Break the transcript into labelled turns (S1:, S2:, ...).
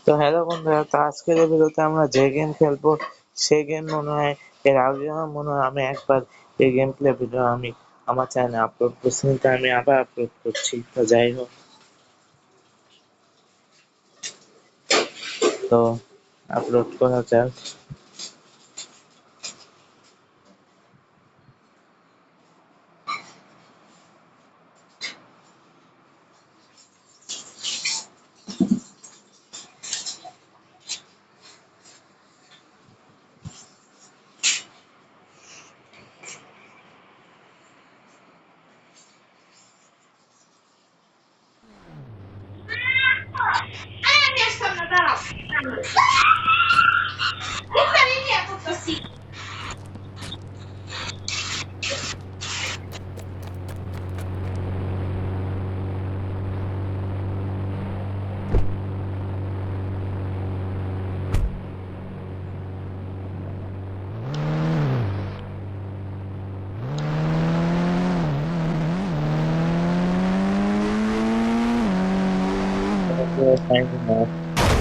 S1: তো হ্যালো বন্ধুরা, তো আজকের এই ভিডিওতে আমরা যে গেম খেলবো সেই গেম মনে হয় এর আগে মনে হয় আমি একবার এই গেম প্লে ভিডিও আমি আমার চ্যানেলে আপলোড করছি, কিন্তু আমি আবার আপলোড করছি। তো যাই হোক, তো আপলোড করা যাক। Signing off.